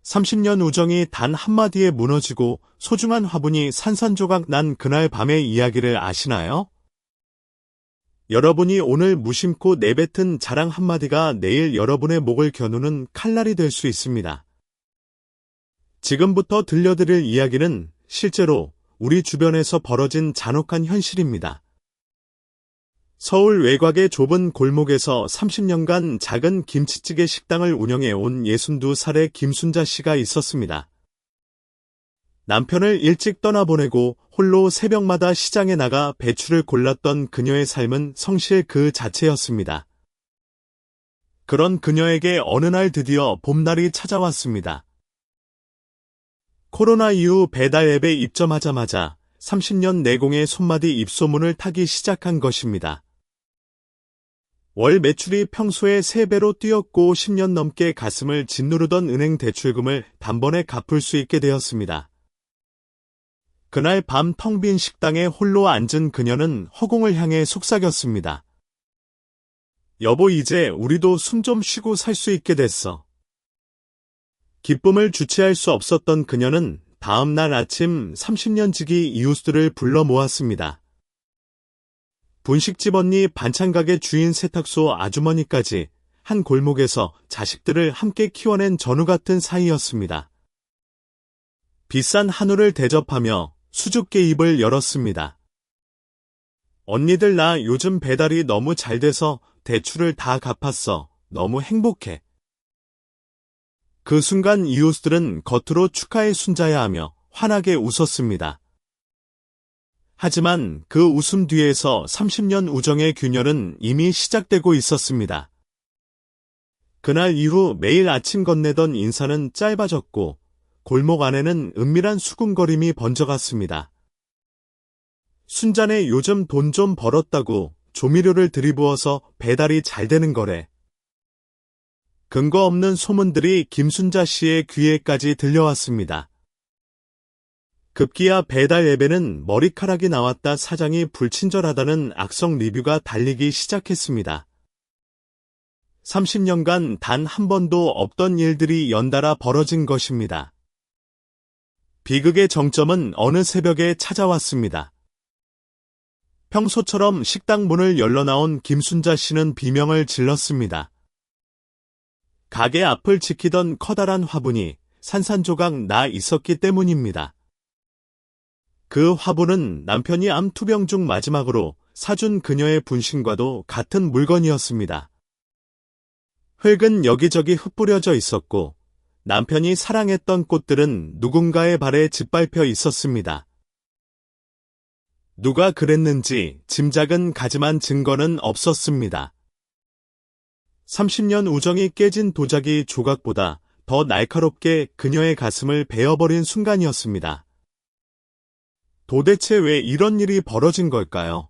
30년 우정이 단 한마디에 무너지고 소중한 화분이 산산조각 난 그날 밤의 이야기를 아시나요? 여러분이 오늘 무심코 내뱉은 자랑 한마디가 내일 여러분의 목을 겨누는 칼날이 될 수 있습니다. 지금부터 들려드릴 이야기는 실제로 우리 주변에서 벌어진 잔혹한 현실입니다. 서울 외곽의 좁은 골목에서 30년간 작은 김치찌개 식당을 운영해온 62살의 김순자 씨가 있었습니다. 남편을 일찍 떠나보내고 홀로 새벽마다 시장에 나가 배추를 골랐던 그녀의 삶은 성실 그 자체였습니다. 그런 그녀에게 어느 날 드디어 봄날이 찾아왔습니다. 코로나 이후 배달 앱에 입점하자마자 30년 내공의 손맛이 입소문을 타기 시작한 것입니다. 월 매출이 평소의 3배로 뛰었고 10년 넘게 가슴을 짓누르던 은행 대출금을 단번에 갚을 수 있게 되었습니다. 그날 밤 텅 빈 식당에 홀로 앉은 그녀는 허공을 향해 속삭였습니다. 여보, 이제 우리도 숨 좀 쉬고 살 수 있게 됐어. 기쁨을 주체할 수 없었던 그녀는 다음 날 아침 30년 지기 이웃들을 불러 모았습니다. 분식집 언니, 반찬가게 주인, 세탁소 아주머니까지 한 골목에서 자식들을 함께 키워낸 전우 같은 사이였습니다. 비싼 한우를 대접하며 수줍게 입을 열었습니다. 언니들, 나 요즘 배달이 너무 잘 돼서 대출을 다 갚았어. 너무 행복해. 그 순간 이웃들은 겉으로 축하의 순자야 하며 환하게 웃었습니다. 하지만 그 웃음 뒤에서 30년 우정의 균열은 이미 시작되고 있었습니다. 그날 이후 매일 아침 건네던 인사는 짧아졌고 골목 안에는 은밀한 수군거림이 번져갔습니다. 순자네, 요즘 돈 좀 벌었다고 조미료를 들이부어서 배달이 잘 되는 거래. 근거 없는 소문들이 김순자 씨의 귀에까지 들려왔습니다. 급기야 배달 앱에는 머리카락이 나왔다, 사장이 불친절하다는 악성 리뷰가 달리기 시작했습니다. 30년간 단 한 번도 없던 일들이 연달아 벌어진 것입니다. 비극의 정점은 어느 새벽에 찾아왔습니다. 평소처럼 식당 문을 열러 나온 김순자 씨는 비명을 질렀습니다. 가게 앞을 지키던 커다란 화분이 산산조각 나 있었기 때문입니다. 그 화분은 남편이 암 투병 중 마지막으로 사준 그녀의 분신과도 같은 물건이었습니다. 흙은 여기저기 흩뿌려져 있었고 남편이 사랑했던 꽃들은 누군가의 발에 짓밟혀 있었습니다. 누가 그랬는지 짐작은 가지만 증거는 없었습니다. 30년 우정이 깨진 도자기 조각보다 더 날카롭게 그녀의 가슴을 베어버린 순간이었습니다. 도대체 왜 이런 일이 벌어진 걸까요?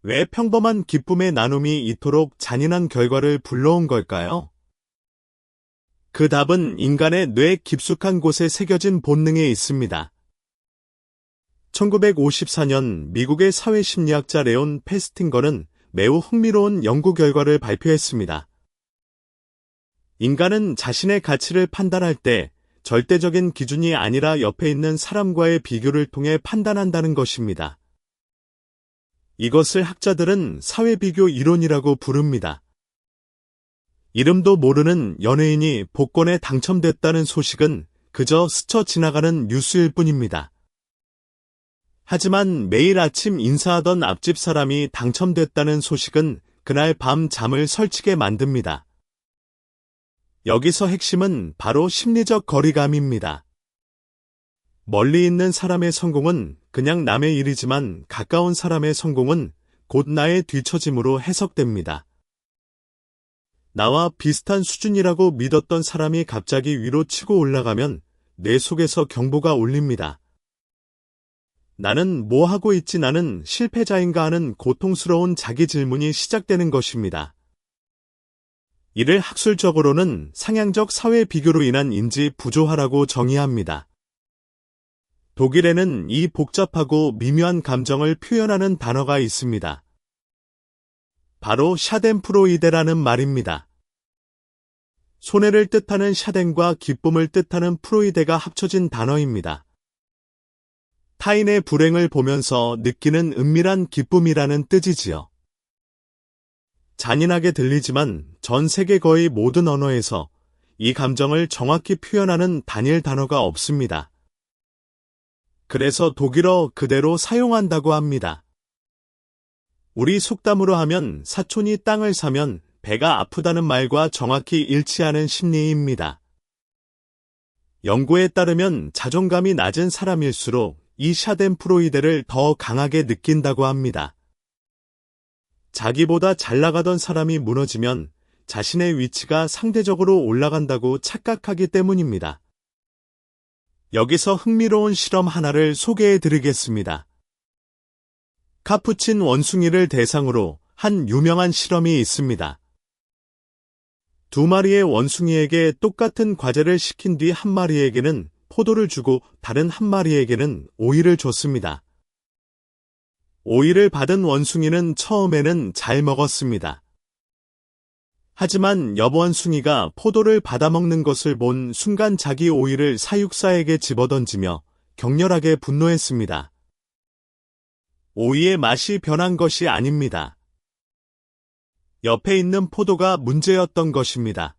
왜 평범한 기쁨의 나눔이 이토록 잔인한 결과를 불러온 걸까요? 그 답은 인간의 뇌 깊숙한 곳에 새겨진 본능에 있습니다. 1954년 미국의 사회심리학자 레온 페스팅거는 매우 흥미로운 연구 결과를 발표했습니다. 인간은 자신의 가치를 판단할 때 절대적인 기준이 아니라 옆에 있는 사람과의 비교를 통해 판단한다는 것입니다. 이것을 학자들은 사회비교 이론이라고 부릅니다. 이름도 모르는 연예인이 복권에 당첨됐다는 소식은 그저 스쳐 지나가는 뉴스일 뿐입니다. 하지만 매일 아침 인사하던 앞집 사람이 당첨됐다는 소식은 그날 밤 잠을 설치게 만듭니다. 여기서 핵심은 바로 심리적 거리감입니다. 멀리 있는 사람의 성공은 그냥 남의 일이지만 가까운 사람의 성공은 곧 나의 뒤처짐으로 해석됩니다. 나와 비슷한 수준이라고 믿었던 사람이 갑자기 위로 치고 올라가면 뇌 속에서 경보가 울립니다. 나는 뭐 하고 있지, 나는 실패자인가 하는 고통스러운 자기 질문이 시작되는 것입니다. 이를 학술적으로는 상향적 사회 비교로 인한 인지 부조화라고 정의합니다. 독일에는 이 복잡하고 미묘한 감정을 표현하는 단어가 있습니다. 바로 샤덴프로이데라는 말입니다. 손해를 뜻하는 샤덴과 기쁨을 뜻하는 프로이데가 합쳐진 단어입니다. 타인의 불행을 보면서 느끼는 은밀한 기쁨이라는 뜻이지요. 잔인하게 들리지만 전 세계 거의 모든 언어에서 이 감정을 정확히 표현하는 단일 단어가 없습니다. 그래서 독일어 그대로 사용한다고 합니다. 우리 속담으로 하면 사촌이 땅을 사면 배가 아프다는 말과 정확히 일치하는 심리입니다. 연구에 따르면 자존감이 낮은 사람일수록 이 샤덴프로이데를 더 강하게 느낀다고 합니다. 자기보다 잘 나가던 사람이 무너지면 자신의 위치가 상대적으로 올라간다고 착각하기 때문입니다. 여기서 흥미로운 실험 하나를 소개해 드리겠습니다. 카푸친 원숭이를 대상으로 한 유명한 실험이 있습니다. 두 마리의 원숭이에게 똑같은 과제를 시킨 뒤 한 마리에게는 포도를 주고 다른 한 마리에게는 오이를 줬습니다. 오이를 받은 원숭이는 처음에는 잘 먹었습니다. 하지만 여원숭이가 포도를 받아먹는 것을 본 순간 자기 오이를 사육사에게 집어던지며 격렬하게 분노했습니다. 오이의 맛이 변한 것이 아닙니다. 옆에 있는 포도가 문제였던 것입니다.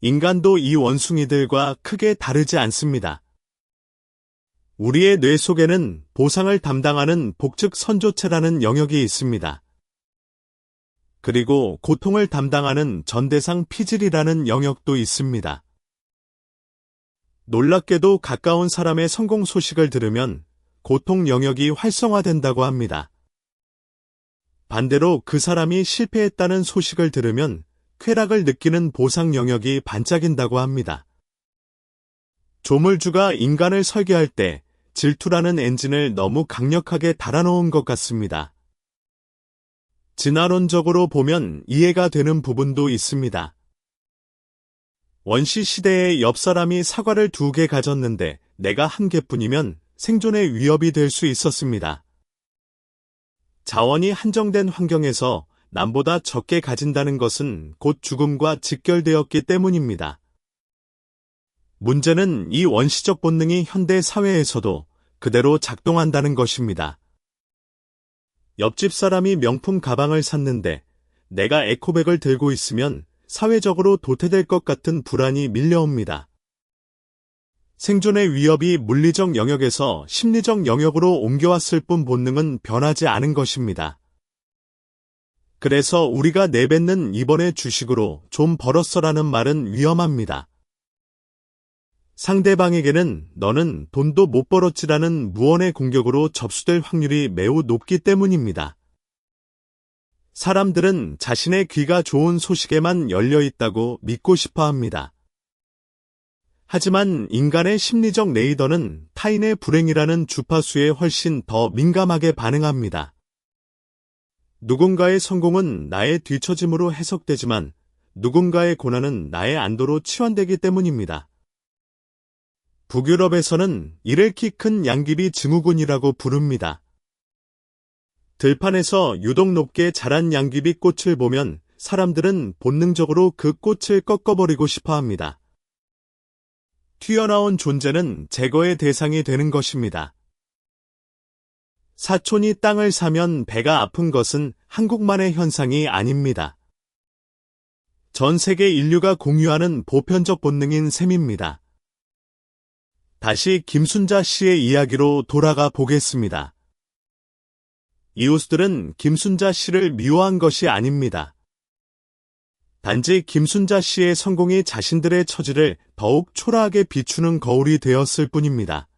인간도 이 원숭이들과 크게 다르지 않습니다. 우리의 뇌 속에는 보상을 담당하는 복측 선조체라는 영역이 있습니다. 그리고 고통을 담당하는 전대상 피질이라는 영역도 있습니다. 놀랍게도 가까운 사람의 성공 소식을 들으면 고통 영역이 활성화된다고 합니다. 반대로 그 사람이 실패했다는 소식을 들으면 쾌락을 느끼는 보상 영역이 반짝인다고 합니다. 조물주가 인간을 설계할 때 질투라는 엔진을 너무 강력하게 달아놓은 것 같습니다. 진화론적으로 보면 이해가 되는 부분도 있습니다. 원시 시대에 옆 사람이 사과를 2개 가졌는데 내가 1개뿐이면 생존의 위협이 될 수 있었습니다. 자원이 한정된 환경에서 남보다 적게 가진다는 것은 곧 죽음과 직결되었기 때문입니다. 문제는 이 원시적 본능이 현대 사회에서도 그대로 작동한다는 것입니다. 옆집 사람이 명품 가방을 샀는데 내가 에코백을 들고 있으면 사회적으로 도태될 것 같은 불안이 밀려옵니다. 생존의 위협이 물리적 영역에서 심리적 영역으로 옮겨왔을 뿐 본능은 변하지 않은 것입니다. 그래서 우리가 내뱉는 이번의 주식으로 좀 벌었어라는 말은 위험합니다. 상대방에게는 너는 돈도 못 벌었지라는 무언의 공격으로 접수될 확률이 매우 높기 때문입니다. 사람들은 자신의 귀가 좋은 소식에만 열려 있다고 믿고 싶어 합니다. 하지만 인간의 심리적 레이더는 타인의 불행이라는 주파수에 훨씬 더 민감하게 반응합니다. 누군가의 성공은 나의 뒤처짐으로 해석되지만 누군가의 고난은 나의 안도로 치환되기 때문입니다. 북유럽에서는 이를 키 큰 양귀비 증후군이라고 부릅니다. 들판에서 유독 높게 자란 양귀비 꽃을 보면 사람들은 본능적으로 그 꽃을 꺾어버리고 싶어 합니다. 튀어나온 존재는 제거의 대상이 되는 것입니다. 사촌이 땅을 사면 배가 아픈 것은 한국만의 현상이 아닙니다. 전 세계 인류가 공유하는 보편적 본능인 셈입니다. 다시 김순자 씨의 이야기로 돌아가 보겠습니다. 이웃들은 김순자 씨를 미워한 것이 아닙니다. 단지 김순자 씨의 성공이 자신들의 처지를 더욱 초라하게 비추는 거울이 되었을 뿐입니다.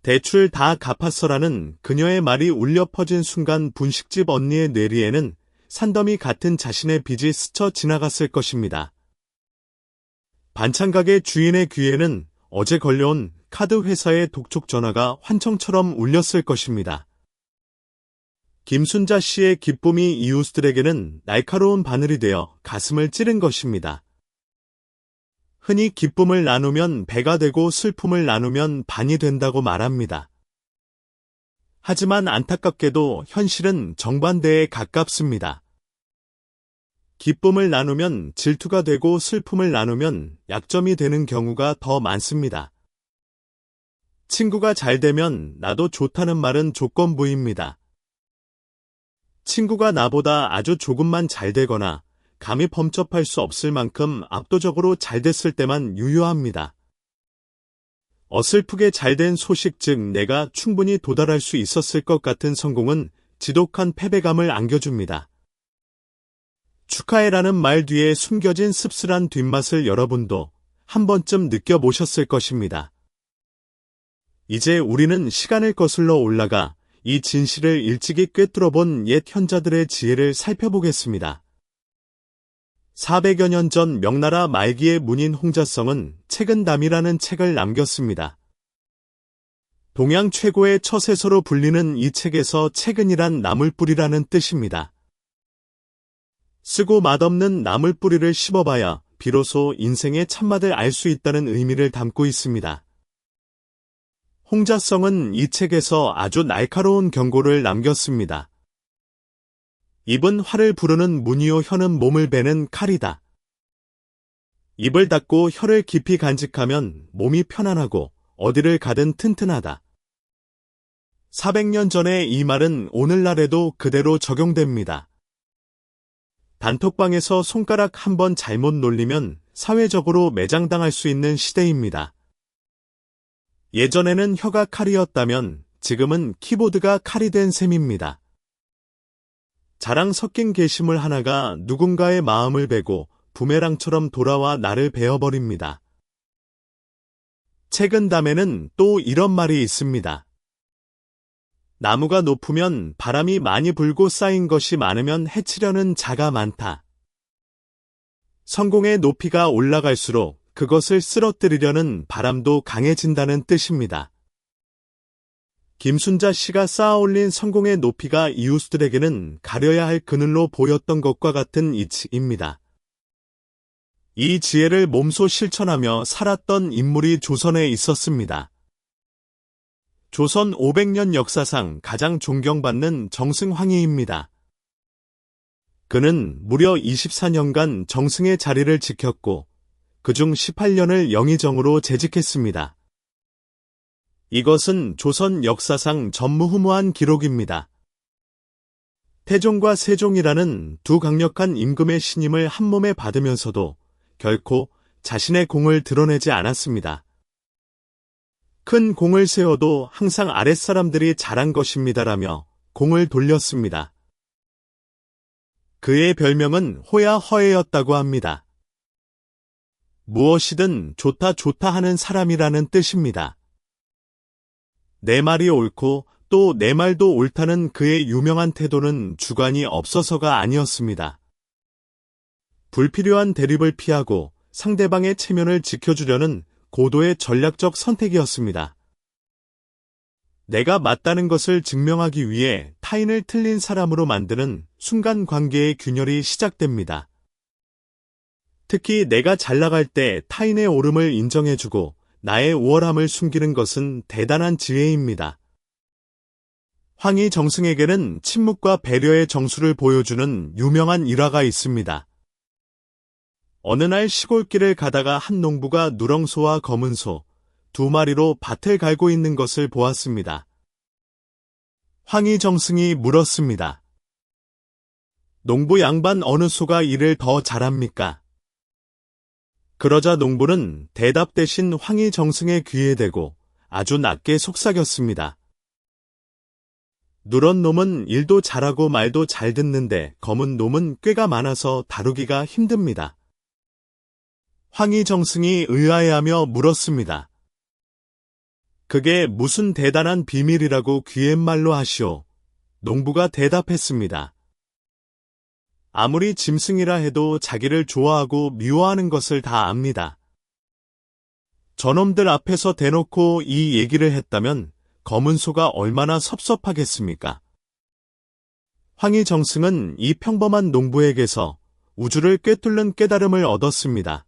대출 다 갚았어라는 그녀의 말이 울려 퍼진 순간 분식집 언니의 뇌리에는 산더미 같은 자신의 빚이 스쳐 지나갔을 것입니다. 반찬가게 주인의 귀에는 어제 걸려온 카드 회사의 독촉 전화가 환청처럼 울렸을 것입니다. 김순자 씨의 기쁨이 이웃들에게는 날카로운 바늘이 되어 가슴을 찌른 것입니다. 흔히 기쁨을 나누면 배가 되고 슬픔을 나누면 반이 된다고 말합니다. 하지만 안타깝게도 현실은 정반대에 가깝습니다. 기쁨을 나누면 질투가 되고 슬픔을 나누면 약점이 되는 경우가 더 많습니다. 친구가 잘 되면 나도 좋다는 말은 조건부입니다. 친구가 나보다 아주 조금만 잘 되거나 감히 범접할 수 없을 만큼 압도적으로 잘 됐을 때만 유효합니다. 어설프게 잘된 소식, 즉 내가 충분히 도달할 수 있었을 것 같은 성공은 지독한 패배감을 안겨줍니다. 축하해라는 말 뒤에 숨겨진 씁쓸한 뒷맛을 여러분도 한 번쯤 느껴보셨을 것입니다. 이제 우리는 시간을 거슬러 올라가 이 진실을 일찍이 꿰뚫어본 옛 현자들의 지혜를 살펴보겠습니다. 400여 년 전 명나라 말기의 문인 홍자성은 책은담이라는 책을 남겼습니다. 동양 최고의 처세서로 불리는 이 책에서 책은이란 나물뿌리라는 뜻입니다. 쓰고 맛없는 나물뿌리를 씹어봐야 비로소 인생의 참맛을 알 수 있다는 의미를 담고 있습니다. 홍자성은 이 책에서 아주 날카로운 경고를 남겼습니다. 입은 활을 부르는 문이요, 혀는 몸을 베는 칼이다. 입을 닫고 혀를 깊이 간직하면 몸이 편안하고 어디를 가든 튼튼하다. 400년 전의 이 말은 오늘날에도 그대로 적용됩니다. 단톡방에서 손가락 한 번 잘못 놀리면 사회적으로 매장당할 수 있는 시대입니다. 예전에는 혀가 칼이었다면 지금은 키보드가 칼이 된 셈입니다. 자랑 섞인 게시물 하나가 누군가의 마음을 베고 부메랑처럼 돌아와 나를 베어버립니다. 책은담에는 또 이런 말이 있습니다. 나무가 높으면 바람이 많이 불고 쌓인 것이 많으면 해치려는 자가 많다. 성공의 높이가 올라갈수록 그것을 쓰러뜨리려는 바람도 강해진다는 뜻입니다. 김순자 씨가 쌓아올린 성공의 높이가 이웃들에게는 가려야 할 그늘로 보였던 것과 같은 이치입니다. 이 지혜를 몸소 실천하며 살았던 인물이 조선에 있었습니다. 조선 500년 역사상 가장 존경받는 정승황희입니다. 그는 무려 24년간 정승의 자리를 지켰고 그중 18년을 영의정으로 재직했습니다. 이것은 조선 역사상 전무후무한 기록입니다. 태종과 세종이라는 두 강력한 임금의 신임을 한몸에 받으면서도 결코 자신의 공을 드러내지 않았습니다. 큰 공을 세워도 항상 아랫사람들이 잘한 것입니다라며 공을 돌렸습니다. 그의 별명은 호야허예였다고 합니다. 무엇이든 좋다 좋다 하는 사람이라는 뜻입니다. 내 말이 옳고 또 내 말도 옳다는 그의 유명한 태도는 주관이 없어서가 아니었습니다. 불필요한 대립을 피하고 상대방의 체면을 지켜주려는 고도의 전략적 선택이었습니다. 내가 맞다는 것을 증명하기 위해 타인을 틀린 사람으로 만드는 순간 관계의 균열이 시작됩니다. 특히 내가 잘 나갈 때 타인의 오름을 인정해주고 나의 우월함을 숨기는 것은 대단한 지혜입니다. 황희 정승에게는 침묵과 배려의 정수를 보여주는 유명한 일화가 있습니다. 어느 날 시골길을 가다가 한 농부가 누렁소와 검은 소 두 마리로 밭을 갈고 있는 것을 보았습니다. 황희 정승이 물었습니다. 농부 양반 어느 소가 일을 더 잘합니까? 그러자 농부는 대답 대신 황희 정승의 귀에 대고 아주 낮게 속삭였습니다. 누런 놈은 일도 잘하고 말도 잘 듣는데 검은 놈은 꾀가 많아서 다루기가 힘듭니다. 황희 정승이 의아해하며 물었습니다. 그게 무슨 대단한 비밀이라고 귀갯말로 하시오. 농부가 대답했습니다. 아무리 짐승이라 해도 자기를 좋아하고 미워하는 것을 다 압니다. 저놈들 앞에서 대놓고 이 얘기를 했다면 검은 소가 얼마나 섭섭하겠습니까? 황희 정승은 이 평범한 농부에게서 우주를 꿰뚫는 깨달음을 얻었습니다.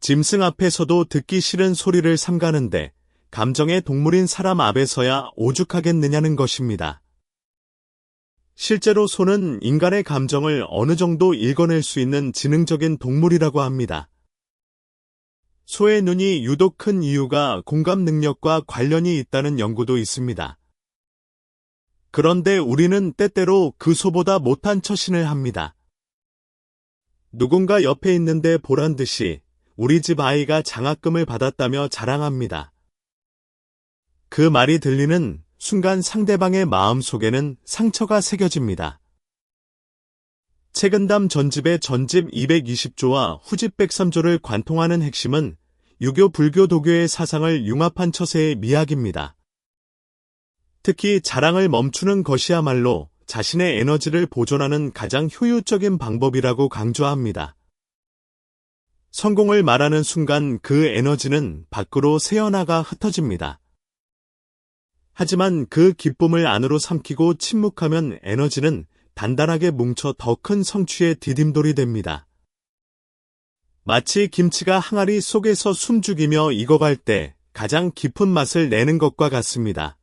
짐승 앞에서도 듣기 싫은 소리를 삼가는데 감정의 동물인 사람 앞에서야 오죽하겠느냐는 것입니다. 실제로 소는 인간의 감정을 어느 정도 읽어낼 수 있는 지능적인 동물이라고 합니다. 소의 눈이 유독 큰 이유가 공감 능력과 관련이 있다는 연구도 있습니다. 그런데 우리는 때때로 그 소보다 못한 처신을 합니다. 누군가 옆에 있는데 보란 듯이 우리 집 아이가 장학금을 받았다며 자랑합니다. 그 말이 들리는 순간 상대방의 마음 속에는 상처가 새겨집니다. 책은담 전집의 전집 220조와 후집 103조를 관통하는 핵심은 유교, 불교, 도교의 사상을 융합한 처세의 미학입니다. 특히 자랑을 멈추는 것이야말로 자신의 에너지를 보존하는 가장 효율적인 방법이라고 강조합니다. 성공을 말하는 순간 그 에너지는 밖으로 새어나가 흩어집니다. 하지만 그 기쁨을 안으로 삼키고 침묵하면 에너지는 단단하게 뭉쳐 더 큰 성취의 디딤돌이 됩니다. 마치 김치가 항아리 속에서 숨죽이며 익어갈 때 가장 깊은 맛을 내는 것과 같습니다.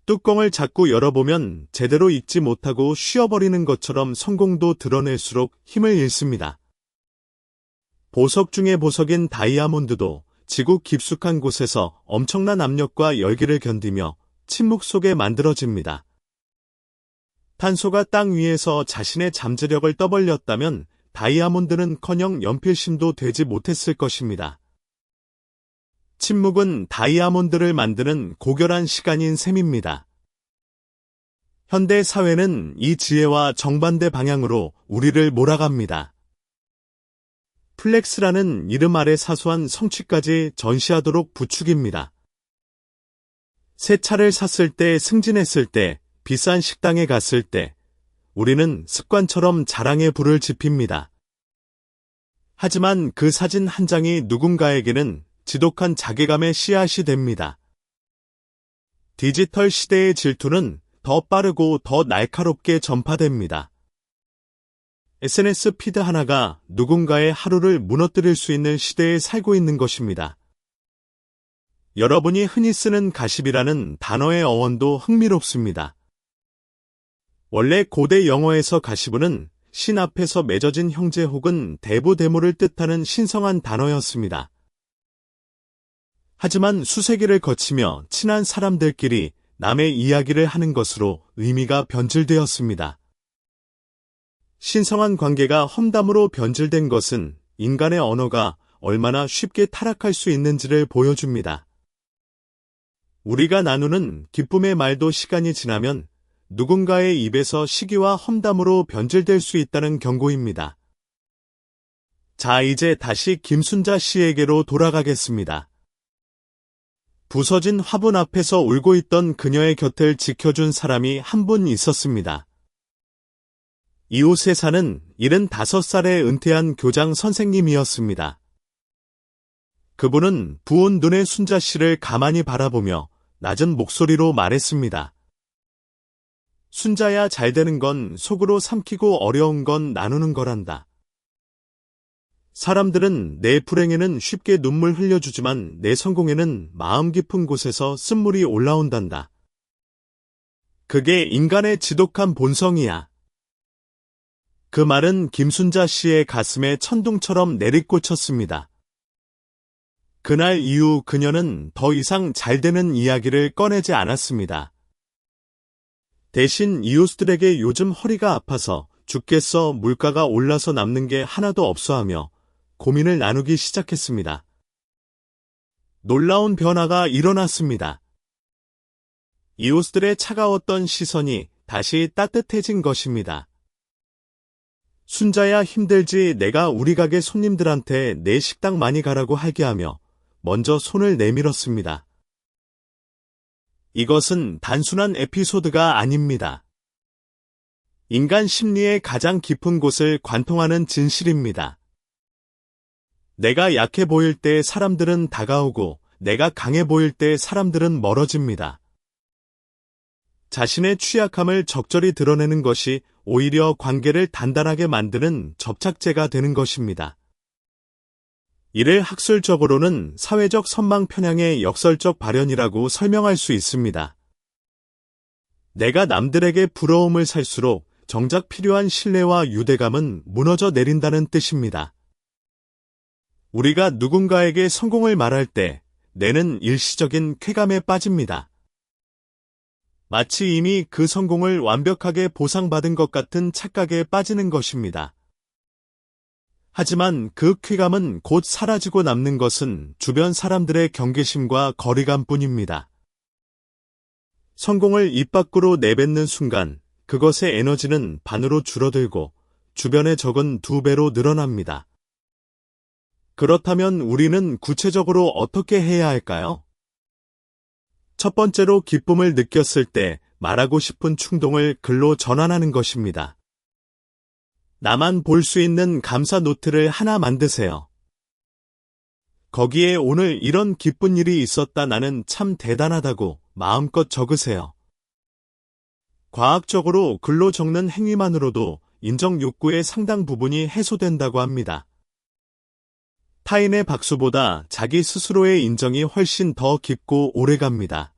뚜껑을 자꾸 열어보면 제대로 익지 못하고 쉬어버리는 것처럼 성공도 드러낼수록 힘을 잃습니다. 보석 중의 보석인 다이아몬드도 지구 깊숙한 곳에서 엄청난 압력과 열기를 견디며 침묵 속에 만들어집니다. 탄소가 땅 위에서 자신의 잠재력을 떠벌렸다면 다이아몬드는커녕 연필심도 되지 못했을 것입니다. 침묵은 다이아몬드를 만드는 고결한 시간인 셈입니다. 현대 사회는 이 지혜와 정반대 방향으로 우리를 몰아갑니다. 플렉스라는 이름 아래 사소한 성취까지 전시하도록 부추깁니다. 새 차를 샀을 때, 승진했을 때, 비싼 식당에 갔을 때, 우리는 습관처럼 자랑의 불을 지핍니다. 하지만 그 사진 한 장이 누군가에게는 지독한 자괴감의 씨앗이 됩니다. 디지털 시대의 질투는 더 빠르고 더 날카롭게 전파됩니다. SNS 피드 하나가 누군가의 하루를 무너뜨릴 수 있는 시대에 살고 있는 것입니다. 여러분이 흔히 쓰는 가십이라는 단어의 어원도 흥미롭습니다. 원래 고대 영어에서 가시브는 신 앞에서 맺어진 형제 혹은 대부대모를 뜻하는 신성한 단어였습니다. 하지만 수세기를 거치며 친한 사람들끼리 남의 이야기를 하는 것으로 의미가 변질되었습니다. 신성한 관계가 험담으로 변질된 것은 인간의 언어가 얼마나 쉽게 타락할 수 있는지를 보여줍니다. 우리가 나누는 기쁨의 말도 시간이 지나면 누군가의 입에서 시기와 험담으로 변질될 수 있다는 경고입니다. 자, 이제 다시 김순자 씨에게로 돌아가겠습니다. 부서진 화분 앞에서 울고 있던 그녀의 곁을 지켜준 사람이 한 분 있었습니다. 이웃에 사는 75살에 은퇴한 교장 선생님이었습니다. 그분은 부은 눈의 순자 씨를 가만히 바라보며 낮은 목소리로 말했습니다. 순자야, 잘 되는 건 속으로 삼키고 어려운 건 나누는 거란다. 사람들은 내 불행에는 쉽게 눈물 흘려주지만 내 성공에는 마음 깊은 곳에서 쓴물이 올라온단다. 그게 인간의 지독한 본성이야. 그 말은 김순자 씨의 가슴에 천둥처럼 내리꽂혔습니다. 그날 이후 그녀는 더 이상 잘 되는 이야기를 꺼내지 않았습니다. 대신 이웃들에게 요즘 허리가 아파서 죽겠어, 물가가 올라서 남는 게 하나도 없어 하며 고민을 나누기 시작했습니다. 놀라운 변화가 일어났습니다. 이웃들의 차가웠던 시선이 다시 따뜻해진 것입니다. 순자야, 힘들지? 내가 우리 가게 손님들한테 내 식당 많이 가라고 하게 하며 먼저 손을 내밀었습니다. 이것은 단순한 에피소드가 아닙니다. 인간 심리의 가장 깊은 곳을 관통하는 진실입니다. 내가 약해 보일 때 사람들은 다가오고 내가 강해 보일 때 사람들은 멀어집니다. 자신의 취약함을 적절히 드러내는 것이 오히려 관계를 단단하게 만드는 접착제가 되는 것입니다. 이를 학술적으로는 사회적 선망 편향의 역설적 발현이라고 설명할 수 있습니다. 내가 남들에게 부러움을 살수록 정작 필요한 신뢰와 유대감은 무너져 내린다는 뜻입니다. 우리가 누군가에게 성공을 말할 때 내는 일시적인 쾌감에 빠집니다. 마치 이미 그 성공을 완벽하게 보상받은 것 같은 착각에 빠지는 것입니다. 하지만 그 쾌감은 곧 사라지고 남는 것은 주변 사람들의 경계심과 거리감뿐입니다. 성공을 입 밖으로 내뱉는 순간 그것의 에너지는 반으로 줄어들고 주변의 적은 2배로 늘어납니다. 그렇다면 우리는 구체적으로 어떻게 해야 할까요? 첫 번째로 기쁨을 느꼈을 때 말하고 싶은 충동을 글로 전환하는 것입니다. 나만 볼 수 있는 감사 노트를 하나 만드세요. 거기에 오늘 이런 기쁜 일이 있었다 나는 참 대단하다고 마음껏 적으세요. 과학적으로 글로 적는 행위만으로도 인정 욕구의 상당 부분이 해소된다고 합니다. 타인의 박수보다 자기 스스로의 인정이 훨씬 더 깊고 오래갑니다.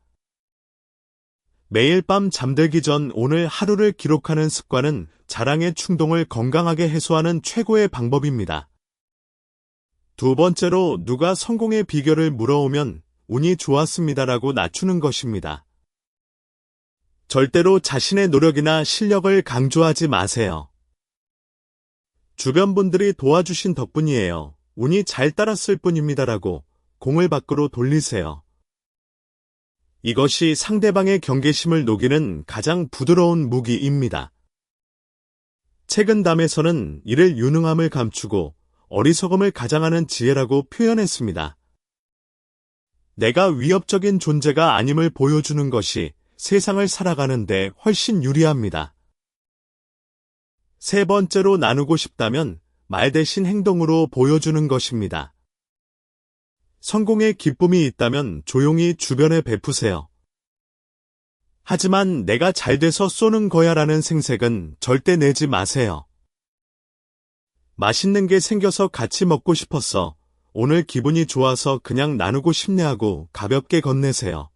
매일 밤 잠들기 전 오늘 하루를 기록하는 습관은 자랑의 충동을 건강하게 해소하는 최고의 방법입니다. 두 번째로 누가 성공의 비결을 물어오면 운이 좋았습니다라고 낮추는 것입니다. 절대로 자신의 노력이나 실력을 강조하지 마세요. 주변 분들이 도와주신 덕분이에요. 운이 잘 따랐을 뿐입니다라고 공을 밖으로 돌리세요. 이것이 상대방의 경계심을 녹이는 가장 부드러운 무기입니다. 책은 담에서는 이를 유능함을 감추고 어리석음을 가장하는 지혜라고 표현했습니다. 내가 위협적인 존재가 아님을 보여주는 것이 세상을 살아가는 데 훨씬 유리합니다. 세 번째로 나누고 싶다면 말 대신 행동으로 보여주는 것입니다. 성공의 기쁨이 있다면 조용히 주변에 베푸세요. 하지만 내가 잘 돼서 쏘는 거야라는 생색은 절대 내지 마세요. 맛있는 게 생겨서 같이 먹고 싶었어. 오늘 기분이 좋아서 그냥 나누고 싶네 하고 가볍게 건네세요.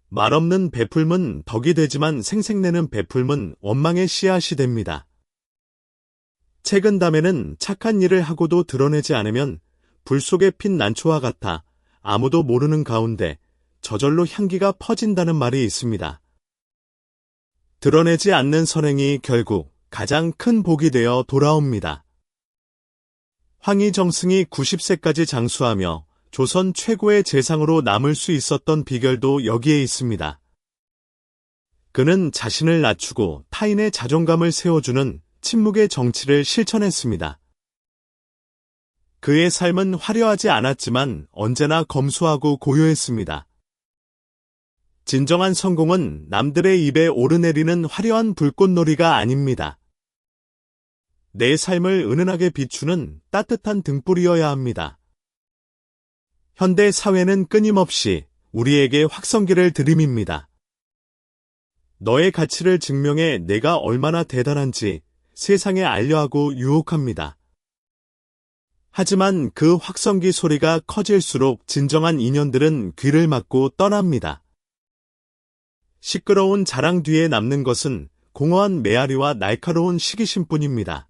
말없는 베풀면 덕이 되지만 생색내는 베풀면 원망의 씨앗이 됩니다. 책은 담에는 착한 일을 하고도 드러내지 않으면 불 속에 핀 난초와 같아 아무도 모르는 가운데 저절로 향기가 퍼진다는 말이 있습니다. 드러내지 않는 선행이 결국 가장 큰 복이 되어 돌아옵니다. 황희정승이 90세까지 장수하며 조선 최고의 재상으로 남을 수 있었던 비결도 여기에 있습니다. 그는 자신을 낮추고 타인의 자존감을 세워주는 침묵의 정치를 실천했습니다. 그의 삶은 화려하지 않았지만 언제나 검소하고 고요했습니다. 진정한 성공은 남들의 입에 오르내리는 화려한 불꽃놀이가 아닙니다. 내 삶을 은은하게 비추는 따뜻한 등불이어야 합니다. 현대 사회는 끊임없이 우리에게 확성기를 들이밉니다. 너의 가치를 증명해 내가 얼마나 대단한지 세상에 알려하고 유혹합니다. 하지만 그 확성기 소리가 커질수록 진정한 인연들은 귀를 막고 떠납니다. 시끄러운 자랑 뒤에 남는 것은 공허한 메아리와 날카로운 시기심뿐입니다.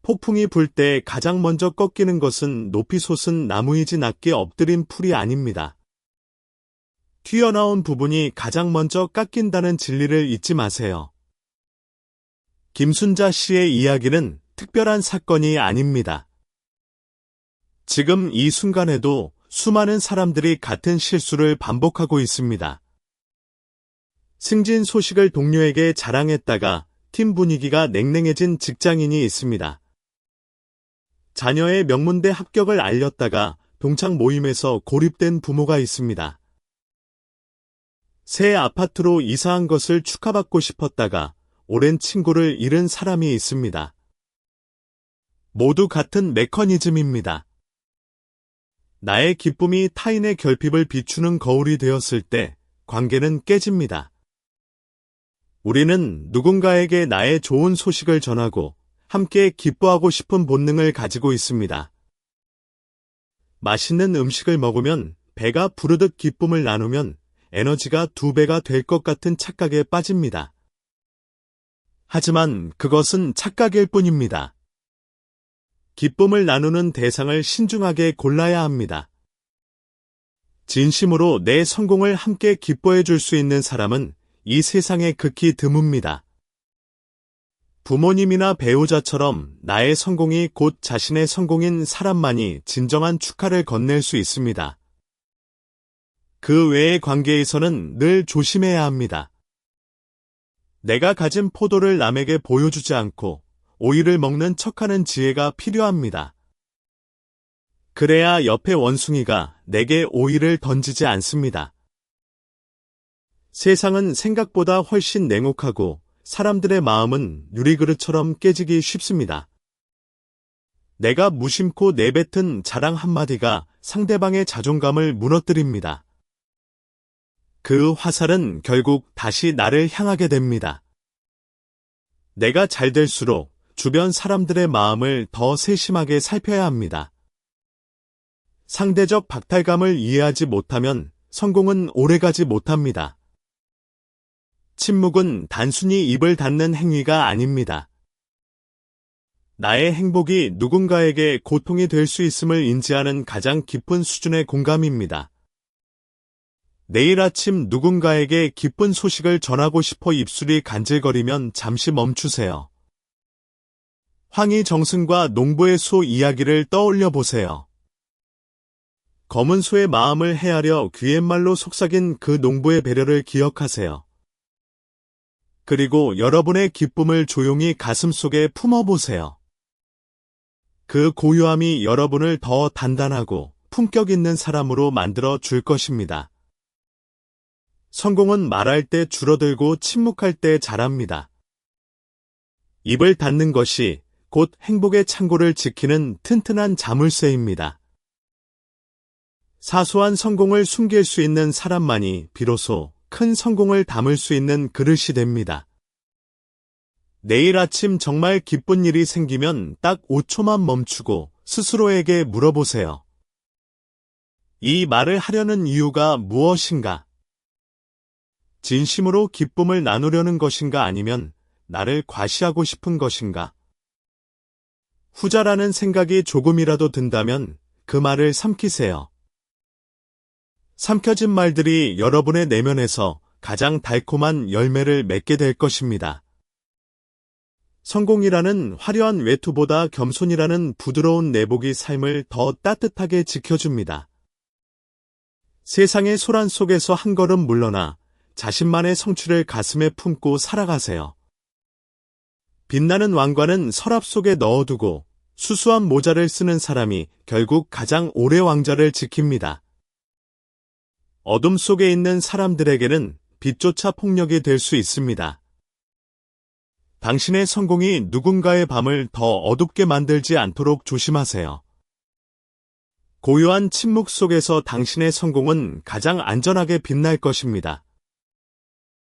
폭풍이 불 때 가장 먼저 꺾이는 것은 높이 솟은 나무이지 낮게 엎드린 풀이 아닙니다. 튀어나온 부분이 가장 먼저 깎인다는 진리를 잊지 마세요. 김순자 씨의 이야기는 특별한 사건이 아닙니다. 지금 이 순간에도 수많은 사람들이 같은 실수를 반복하고 있습니다. 승진 소식을 동료에게 자랑했다가 팀 분위기가 냉랭해진 직장인이 있습니다. 자녀의 명문대 합격을 알렸다가 동창 모임에서 고립된 부모가 있습니다. 새 아파트로 이사한 것을 축하받고 싶었다가 오랜 친구를 잃은 사람이 있습니다. 모두 같은 메커니즘입니다. 나의 기쁨이 타인의 결핍을 비추는 거울이 되었을 때 관계는 깨집니다. 우리는 누군가에게 나의 좋은 소식을 전하고 함께 기뻐하고 싶은 본능을 가지고 있습니다. 맛있는 음식을 먹으면 배가 부르듯 기쁨을 나누면 에너지가 2배가 될 것 같은 착각에 빠집니다. 하지만 그것은 착각일 뿐입니다. 기쁨을 나누는 대상을 신중하게 골라야 합니다. 진심으로 내 성공을 함께 기뻐해 줄 수 있는 사람은 이 세상에 극히 드뭅니다. 부모님이나 배우자처럼 나의 성공이 곧 자신의 성공인 사람만이 진정한 축하를 건넬 수 있습니다. 그 외의 관계에서는 늘 조심해야 합니다. 내가 가진 포도를 남에게 보여주지 않고 오이를 먹는 척하는 지혜가 필요합니다. 그래야 옆의 원숭이가 내게 오이를 던지지 않습니다. 세상은 생각보다 훨씬 냉혹하고 사람들의 마음은 유리그릇처럼 깨지기 쉽습니다. 내가 무심코 내뱉은 자랑 한마디가 상대방의 자존감을 무너뜨립니다. 그 화살은 결국 다시 나를 향하게 됩니다. 내가 잘 될수록 주변 사람들의 마음을 더 세심하게 살펴야 합니다. 상대적 박탈감을 이해하지 못하면 성공은 오래가지 못합니다. 침묵은 단순히 입을 닫는 행위가 아닙니다. 나의 행복이 누군가에게 고통이 될 수 있음을 인지하는 가장 깊은 수준의 공감입니다. 내일 아침 누군가에게 기쁜 소식을 전하고 싶어 입술이 간질거리면 잠시 멈추세요. 황희정승과 농부의 소 이야기를 떠올려 보세요. 검은 소의 마음을 헤아려 귀옛말로 속삭인 그 농부의 배려를 기억하세요. 그리고 여러분의 기쁨을 조용히 가슴속에 품어보세요. 그 고요함이 여러분을 더 단단하고 품격 있는 사람으로 만들어 줄 것입니다. 성공은 말할 때 줄어들고 침묵할 때 자랍니다. 입을 닫는 것이 곧 행복의 창고를 지키는 튼튼한 자물쇠입니다. 사소한 성공을 숨길 수 있는 사람만이 비로소 큰 성공을 담을 수 있는 그릇이 됩니다. 내일 아침 정말 기쁜 일이 생기면 딱 5초만 멈추고 스스로에게 물어보세요. 이 말을 하려는 이유가 무엇인가? 진심으로 기쁨을 나누려는 것인가 아니면 나를 과시하고 싶은 것인가? 후자라는 생각이 조금이라도 든다면 그 말을 삼키세요. 삼켜진 말들이 여러분의 내면에서 가장 달콤한 열매를 맺게 될 것입니다. 성공이라는 화려한 외투보다 겸손이라는 부드러운 내복이 삶을 더 따뜻하게 지켜줍니다. 세상의 소란 속에서 한 걸음 물러나 자신만의 성취를 가슴에 품고 살아가세요. 빛나는 왕관은 서랍 속에 넣어두고 수수한 모자를 쓰는 사람이 결국 가장 오래 왕좌를 지킵니다. 어둠 속에 있는 사람들에게는 빛조차 폭력이 될 수 있습니다. 당신의 성공이 누군가의 밤을 더 어둡게 만들지 않도록 조심하세요. 고요한 침묵 속에서 당신의 성공은 가장 안전하게 빛날 것입니다.